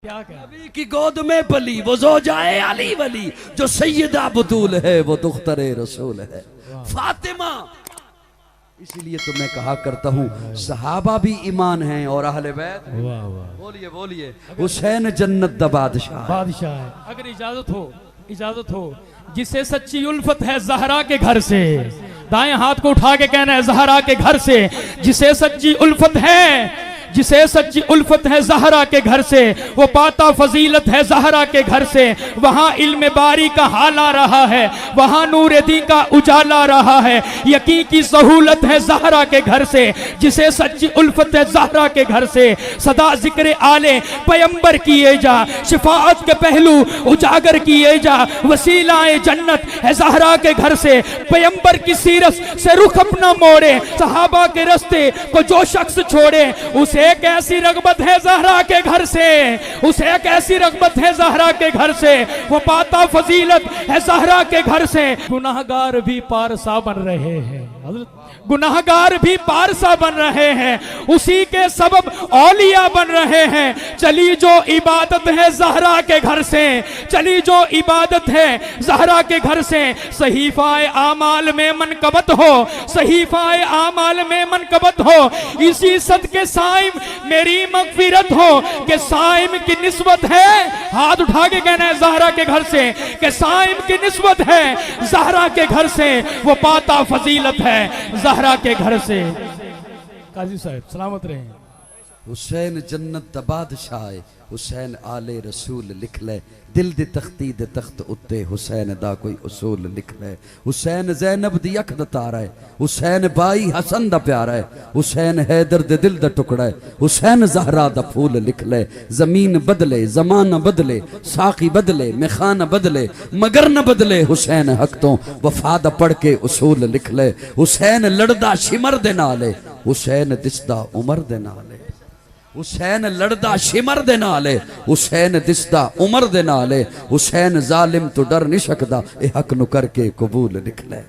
نبی کی گود میں پلی وہ زوجائے علی ولی، جو سیدہ بطول ہے وہ دختر رسول ہے فاطمہ۔ اسی لیے تو میں کہا کرتا ہوں صحابہ بھی ایمان ہیں اور اہل بیت بولیے بولیے حسین جنت دا بادشاہ ہے۔ اگر اجازت ہو جسے سچی الفت ہے زہرا کے گھر سے، دائیں ہاتھ کو اٹھا کے کہنا ہے زہرا کے گھر سے، جسے سچی الفت ہے زہرا کے گھر سے، وہ پاتا فضیلت ہے زہرا کے گھر سے، وہاں علم باری کا حال آ رہا ہے، وہاں نور دین کا اجالا رہا ہے، یقین کی سہولت ہے زہرا کے گھر سے، جسے سچی الفت ہے زہرا کے گھر سے، صدا ذکر آل پیمبر کیے جا، شفاعت کے پہلو اجاگر کیے جا، وسیلہ جنت ہے زہرا کے گھر سے، پیمبر کی سیرت سے رخ اپنا موڑے، صحابہ کے رستے کو جو شخص چھوڑے، اسے ایک ایسی رغبت ہے زہرا کے گھر سے، اسے ایک ایسی رغبت ہے زہرا کے گھر سے، وہ پاتا فضیلت ہے زہرا کے گھر سے۔ گناہگار بھی پارسا بن رہے ہیں، گناہگار بھی پارسا بن رہے ہیں، اسی کے سبب اولیاء بن رہے ہیں۔ چلی جو عبادت ہے زہرا کے گھر سے، چلی جو عبادت ہے زہرا کے گھر سے، صحیفہ اعمال میں منقبت ہو، صحیفہ اعمال میں منقبت ہو، اسی صدقے صائم میری مغفرت ہو، کہ صائم کی نسبت ہے، ہاتھ اٹھا کے کہنا ہے زہرا کے گھر سے، کہ صائم کی نسبت ہے زہرا کے گھر سے، وہ پاتا فضیلت ہے زہرا کے گھر سے۔ قاضی صاحب سلامت رہیں۔ حسین جنت دا بادشاہ حسین آل رسول لکھ لے، دل دی تختی دے تخت اتے حسین دا کوئی اصول لکھ لے، حسین زینب دی اکھ دا تارا ہے، حسین بائی حسن دا پیارا ہے، حسین حیدر دے دل دا ٹکڑا ہے، حسین زہرا دا پھول لکھ لے، زمین بدلے زمانہ بدلے ساقی بدلے میخانہ بدلے مگر نہ بدلے حسین حق تو وفا دا پڑھ کے اصول لکھ لے، حسین لڑدا شمر دے نالے حسین دستا عمر دے نالے، حسین لڑدا شمر دے نالے حسین دستا عمر دے نالے، حسین ظالم تو ڈر نہیں سکدا اے حق نو کر کے قبول لکھ لے۔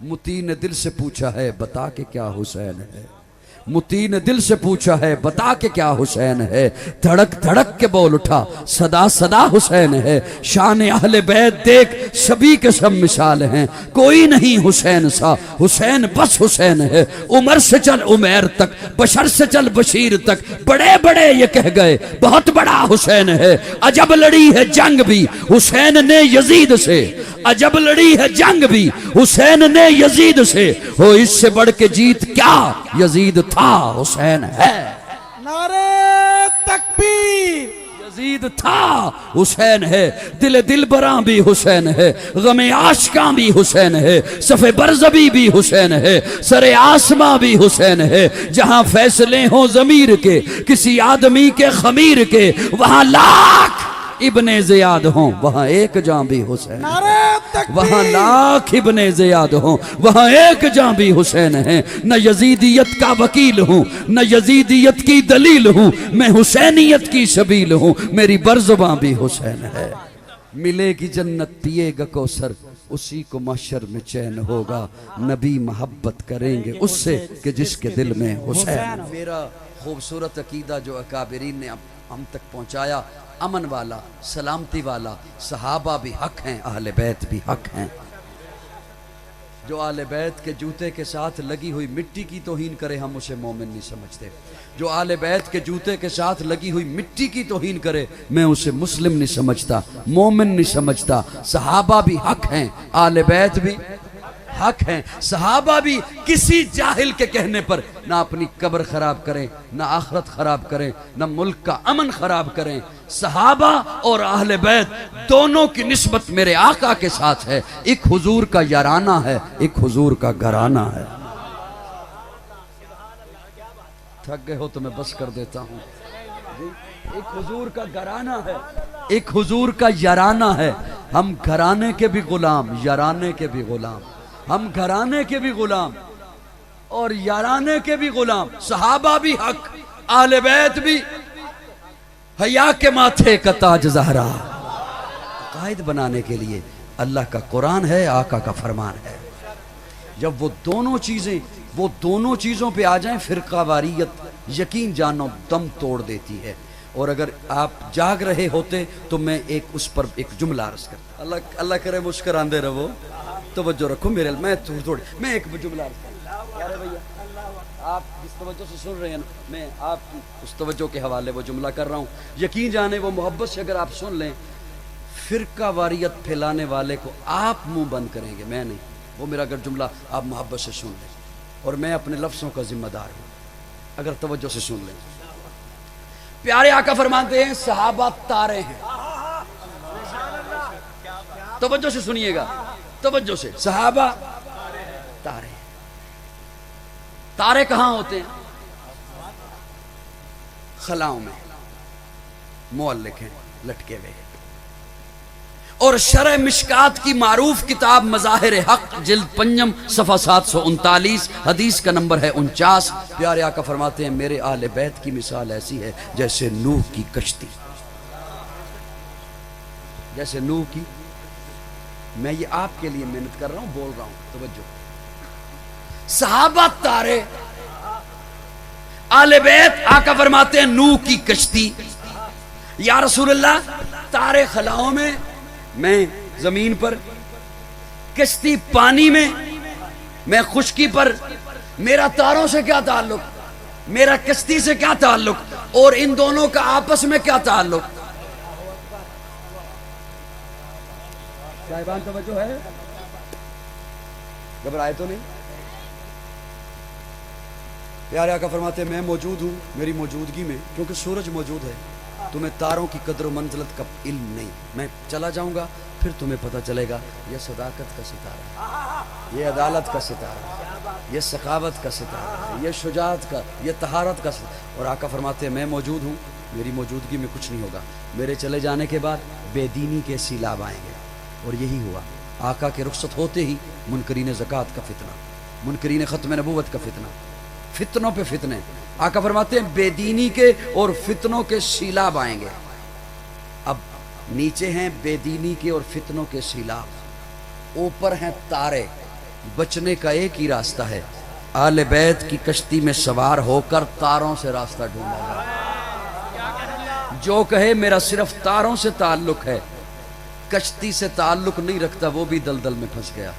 متی نے دل سے پوچھا ہے بتا کے کیا حسین ہے، متی نے دل سے پوچھا ہے بتا کے کیا حسین ہے، دھڑک دھڑک کے بول اٹھا صدا صدا حسین ہے، شان اہل بیت دیکھ سبھی کے سب مثال ہیں، کوئی نہیں حسین سا حسین بس حسین ہے، عمر سے چل عمیر تک بشر سے چل بشیر تک، بڑے بڑے یہ کہہ گئے بہت بڑا حسین ہے، عجب لڑی ہے جنگ بھی حسین نے یزید سے، عجب لڑی ہے جنگ بھی حسین نے یزید سے، ہو اس سے بڑھ کے جیت کیا یزید تھا حسین ہے، نعرہ تکبیر، یزید تھا حسین ہے، دل براں بھی حسین ہے، غم عاشقاں بھی حسین ہے، صف برزبی بھی حسین ہے، سر آسماں بھی حسین ہے، جہاں فیصلے ہوں ضمیر کے کسی آدمی کے خمیر کے، وہاں لاکھ ابن زیاد ہوں وہاں ایک جان بھی حسین، نعرہ تکبیر، وہاں لاکھ ابن زیاد ہوں وہاں ایک جان بھی حسین ہے، نہ یزیدیت کا وکیل ہوں نہ یزیدیت کی دلیل ہوں، میں حسینیت کی سبیل ہوں، میری برزباں بھی حسین ہے، ملے گی جنت پیے گا کوثر اسی کو محشر میں چین ہوگا، نبی محبت کریں گے اس سے کہ جس کے دل میں حسین۔ میرا خوبصورت عقیدہ جو اکابرین نے ہم تک پہنچایا، امن والا سلامتی والا، صحابہ بھی حق ہیں اہل بیت بھی حق ہیں، جو اہل بیت کے جوتے کے ساتھ لگی ہوئی مٹی کی توہین کرے ہم اسے مومن نہیں سمجھتے، جو اہل بیت کے جوتے کے ساتھ لگی ہوئی مٹی کی توہین کرے میں اسے مسلم نہیں سمجھتا مومن نہیں سمجھتا، صحابہ بھی حق ہیں اہل بیت بھی حق ہیں، صحابہ بھی کسی جاہل کے کہنے پر نہ اپنی قبر خراب کریں نہ آخرت خراب کریں نہ ملک کا امن خراب کریں، صحابہ اور اہل بیت دونوں کی نسبت میرے آقا کے ساتھ ہے، ایک حضور کا یارانہ ہے ایک حضور کا گھرانہ ہے۔ تھک گئے ہو تو میں بس کر دیتا ہوں، ایک حضور کا گھرانہ ہے ایک حضور کا یارانہ ہے، ہم گھرانے کے بھی غلام یارانے کے بھی غلام، ہم گھرانے کے بھی غلام اور یارانے کے بھی غلام، صحابہ بھی حق اہل بیت بھی، حیا کے ماتھے کا تاج زہرا، قائد بنانے کے لیے اللہ کا قرآن ہے آقا کا فرمان ہے، جب وہ دونوں چیزوں پہ آ جائیں فرقہ واریت یقین جانو دم توڑ دیتی ہے، اور اگر آپ جاگ رہے ہوتے تو میں ایک اس پر ایک جملہ عرض کرتا. اللہ کرے مسکراندے رہو, توجہ رکھو میرے, میں ایک جملہ عرض کرتا. یار بھیا آپ جس توجہ سے سن رہے ہیں نا, میں آپ کی اس توجہ کے حوالے وہ جملہ کر رہا ہوں. یقین جانے وہ محبت سے اگر آپ سن لیں, فرقہ واریت پھیلانے والے کو آپ منہ بند کریں گے, میں نہیں. وہ میرا اگر جملہ آپ محبت سے سن لیں, اور میں اپنے لفظوں کا ذمہ دار ہوں, اگر توجہ سے سن لیں. پیارے آقا فرماتے ہیں صحابہ تارے ہیں. توجہ سے سنیے گا, توجہ سے. صحابہ تارے. تارے کہاں ہوتے ہیں؟ خلاؤں میں معلق ہیں, لٹکے ہوئے. اور شرح مشکات کی معروف کتاب مظاہر حق جلد 5 صفحہ 739 حدیث کا نمبر ہے 49. پیارے آقا فرماتے ہیں میرے اہل بیت کی مثال ایسی ہے جیسے نوح کی کشتی. جیسے نوح کی, میں یہ آپ کے لیے محنت کر رہا ہوں, بول رہا ہوں, توجہ. صحابہ تارے, اہل بیت آقا فرماتے ہیں نوح کی کشتی. یا رسول اللہ تارے خلاؤں میں, میں زمین پر, کشتی پانی میں, میں خشکی پر. میرا تاروں سے کیا تعلق, میرا کشتی سے کیا تعلق, اور ان دونوں کا آپس میں کیا تعلق؟ صاحبان توجہ ہے, گھبرائے تو نہیں. پیارے آقا فرماتے ہیں میں موجود ہوں, میری موجودگی میں, کیونکہ سورج موجود ہے, تمہیں تاروں کی قدر و منزلت کا علم نہیں. میں چلا جاؤں گا, پھر تمہیں پتہ چلے گا یہ صداقت کا ستارہ, یہ عدالت کا ستارہ, یہ سخاوت کا ستارہ, یہ شجاعت کا, یہ طہارت کا ستارہ. اور آقا فرماتے ہیں میں موجود ہوں, میری موجودگی میں کچھ نہیں ہوگا. میرے چلے جانے کے بعد بے دینی کے سیلاب آئیں گے. اور یہی ہوا. آقا کے رخصت ہوتے ہی منکرین زکوٰۃ کا فتنہ, منکرین ختم نبوت کا فتنہ, فتنوں پہ فتنے. آقا فرماتے ہیں بے دینی کے اور فتنوں کے سیلاب آئیں گے. اب نیچے ہیں بے دینی کے اور فتنوں کے سیلاب, اوپر ہیں تارے. بچنے کا ایک ہی راستہ ہے, آل بیت کی کشتی میں سوار ہو کر تاروں سے راستہ ڈھونڈا جائے. جو کہے میرا صرف تاروں سے تعلق ہے, کشتی سے تعلق نہیں رکھتا, وہ بھی دلدل میں پھنس گیا.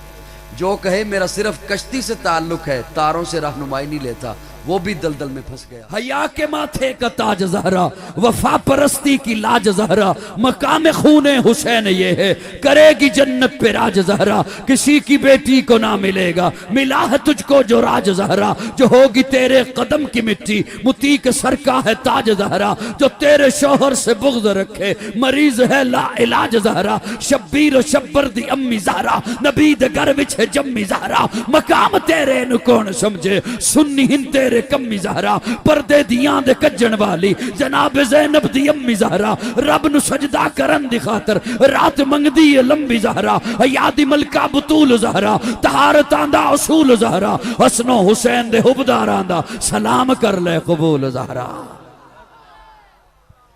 جو کہے میرا صرف کشتی سے تعلق ہے, تاروں سے رہنمائی نہیں لیتا, وہ بھی دلدل میں پھنس گیا. حیا کے ماتھے کا تاج زہرا, وفا پرستی کی لاج زہرا, مقام خون حسین یہ ہے, کرے گی جنت پہ راج زہرا. کسی کی بیٹی کو نہ ملے گا, ملا ہے تجھ کو جو راج زہرا. جو ہوگی تیرے قدم کی مٹی, متی کے سر کا ہے تاج زہرا. جو تیرے شوہر سے بغض رکھے, مریض ہے لا علاج زہرا. شبیر و شبر دی امی زہرا, نبی دے گھر وچ ہے جمی زہرا. مقام تیرے نو کون سمجھے, سنی ہن تیرے کمی زہرا. پردے دیاں دے کجن والی جناب زینب دی امی زہرا. رب نو سجدہ کرن دی خاطر رات منگ دی لمبی زہرا. یادی ملکہ بطول زہرا, طہارتاں دا اصول زہرا. حسن و حسین دے حبداراں دا سلام کر لے قبول زہرا.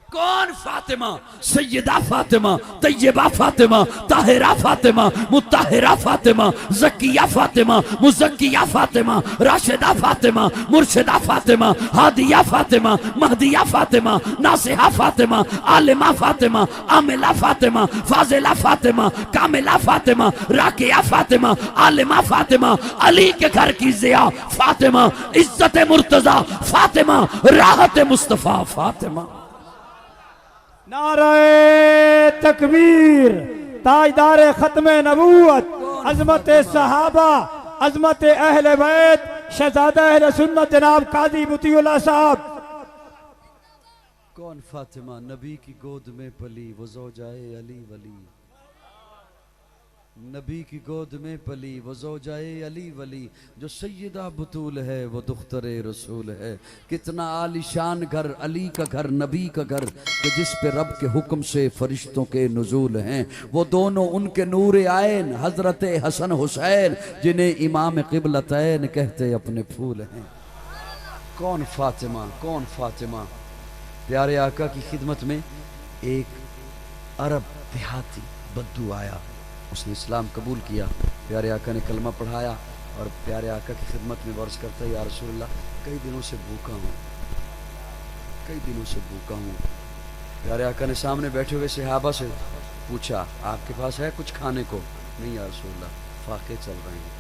کون فاطمہ؟ سیدہ فاطمہ, طیبہ فاطمہ, طاہرہ فاطمہ, مطہرہ فاطمہ, زکیہ فاطمہ, مزکیہ فاطمہ, راشدہ فاطمہ, مرشدہ فاطمہ, ہادیہ فاطمہ, مہدیہ فاطمہ, ناصحہ فاطمہ, عالمہ فاطمہ, عاملہ فاطمہ, فاضلہ فاطمہ, کاملہ فاطمہ, راکیہ فاطمہ, عالمہ فاطمہ, علی کے گھر کی ضیاء فاطمہ, عزت مرتضی فاطمہ, راحت مصطفیٰ فاطمہ. نعرہ تکبیر, تاجدار ختم نبوت, عظمت صحابہ, عظمت اہل بیت, شہزادہ اہل سنت جناب قاضی مطیع اللہ صاحب. کون فاطمہ نبی کی گود میں پلی, وہ زوجائے علی ولی. نبی کی گود میں پلی, وہ زوجائے علی ولی. جو سیدہ بطول ہے وہ دختر رسول ہے. کتنا عالی شان گھر, علی کا گھر, نبی کا گھر, کہ جس پہ رب کے حکم سے فرشتوں کے نزول ہیں. وہ دونوں ان کے نور عین حضرت حسن حسین, جنہیں امام قبلتین کہتے اپنے پھول ہیں. کون فاطمہ, کون فاطمہ. پیارے آقا کی خدمت میں ایک عرب دیہاتی بدو آیا, اس نے اسلام قبول کیا. پیارے آقا نے کلمہ پڑھایا اور پیارے آقا کی خدمت میں عرض کرتا ہے یا رسول اللہ کئی دنوں سے بھوکا ہوں, کئی دنوں سے بھوکا ہوں, پیارے آقا نے سامنے بیٹھے ہوئے صحابہ سے پوچھا آپ کے پاس ہے کچھ کھانے کو؟ نہیں یا رسول اللہ، فاقے چل رہے ہیں۔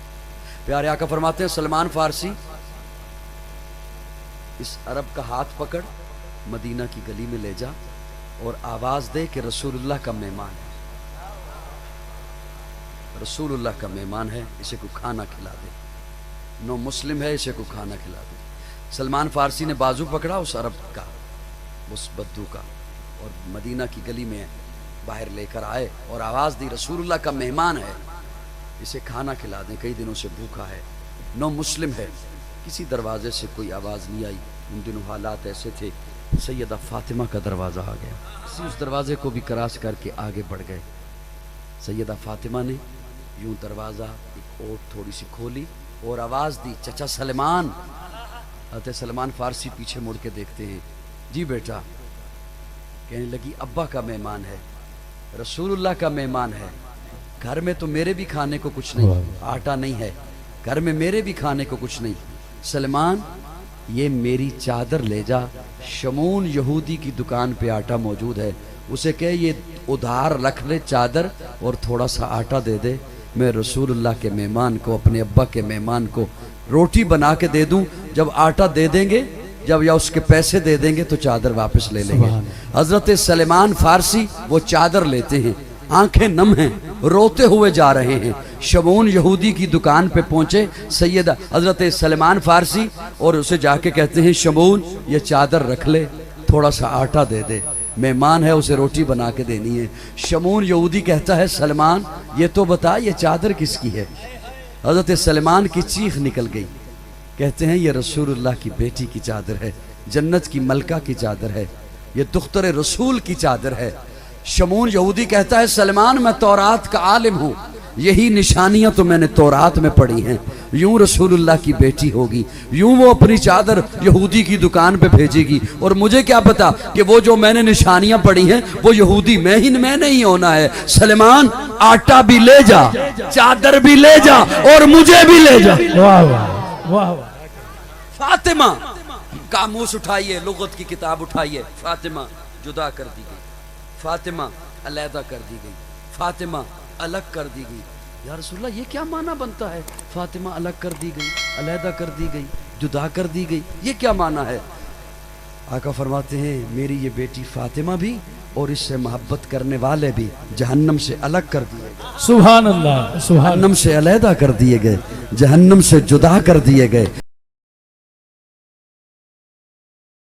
پیارے آقا فرماتے ہیں سلمان فارسی اس عرب کا ہاتھ پکڑ مدینہ کی گلی میں لے جا اور آواز دے کہ رسول اللہ کا مہمان ہے، رسول اللہ کا مہمان ہے، اسے کوئی کھانا کھلا دے، نو مسلم ہے، اسے کوئی کھانا کھلا دے۔ سلمان فارسی نے بازو پکڑا اس عرب کا، اس بدو کا، اور مدینہ کی گلی میں باہر لے کر آئے اور آواز دی رسول اللہ کا مہمان ہے، اسے کھانا کھلا دیں، کئی دنوں سے بھوکا ہے، نو مسلم ہے۔ کسی دروازے سے کوئی آواز نہیں آئی، ان دنوں حالات ایسے تھے، سیدہ فاطمہ کا دروازہ آ گیا، کسی اس دروازے کو بھی کراس کر کے آگے بڑھ گئے۔ سیدہ فاطمہ نے یوں دروازہ ایک اوٹ تھوڑی سی کھولی اور آواز دی چچا سلمان۔ حضرت سلمان فارسی پیچھے مڑ کے دیکھتے ہیں، جی بیٹا۔ کہنے لگی ابا کا مہمان ہے، رسول اللہ کا مہمان ہے، گھر میں تو میرے بھی کھانے کو کچھ نہیں، آٹا نہیں ہے، گھر میں میرے بھی کھانے کو کچھ نہیں۔ سلمان یہ میری چادر لے جا، شمون یہودی کی دکان پہ آٹا موجود ہے، اسے کہ یہ ادھار رکھ لے چادر اور تھوڑا سا آٹا دے دے، میں رسول اللہ کے مہمان کو، اپنے ابا کے مہمان کو روٹی بنا کے دے دوں، جب آٹا دے دیں گے، جب یا اس کے پیسے دے دیں گے تو چادر واپس لے لیں گے۔ حضرت سلمان فارسی وہ چادر لیتے ہیں، آنکھیں نم ہیں، روتے ہوئے جا رہے ہیں، شمون یہودی کی دکان پہ پہنچے سیدہ حضرت سلمان فارسی اور اسے جا کے کہتے ہیں شمون یہ چادر رکھ لے، تھوڑا سا آٹا دے دے، مہمان ہے اسے روٹی بنا کے دینی ہے۔ شمون یہودی کہتا ہے سلمان یہ تو بتا یہ چادر کس کی ہے؟ حضرت سلمان کی چیخ نکل گئی، کہتے ہیں یہ رسول اللہ کی بیٹی کی چادر ہے، جنت کی ملکہ کی چادر ہے، یہ دختر رسول کی چادر ہے۔ شمون یہودی کہتا ہے سلمان میں تورات کا عالم ہوں، یہی نشانیاں تو میں نے تورات میں پڑھی ہیں، یوں رسول اللہ کی بیٹی ہوگی، یوں وہ اپنی چادر یہودی کی دکان پہ بھیجے گی، اور مجھے کیا پتا کہ وہ جو میں نے نشانیاں پڑھی ہیں وہ یہودی میں نہیں ہونا ہے۔ سلمان آٹا بھی لے جا، چادر بھی لے جا اور مجھے بھی لے جا۔ واہ واہ واہ واہ۔ فاطمہ قاموس اٹھائیے، لغت کی کتاب اٹھائیے، فاطمہ جدا کر دی گئی، فاطمہ علیحدہ کر دی گئی، فاطمہ الگ کر دی گئی۔ یا رسول اللہ یہ کیا معنی بنتا ہے؟ فاطمہ الگ کر دی گئی، علیحدہ کر دی گئی، جدا کر دی گئی، یہ کیا معنی ہے؟ آقا فرماتے ہیں میری یہ بیٹی فاطمہ بھی اور اس سے محبت کرنے والے بھی جہنم سے الگ کر دیے گئے، سبحان اللہ، سبحان اللہ۔ جہنم سے علیحدہ کر دیے گئے، جہنم سے جدا کر دیے گئے۔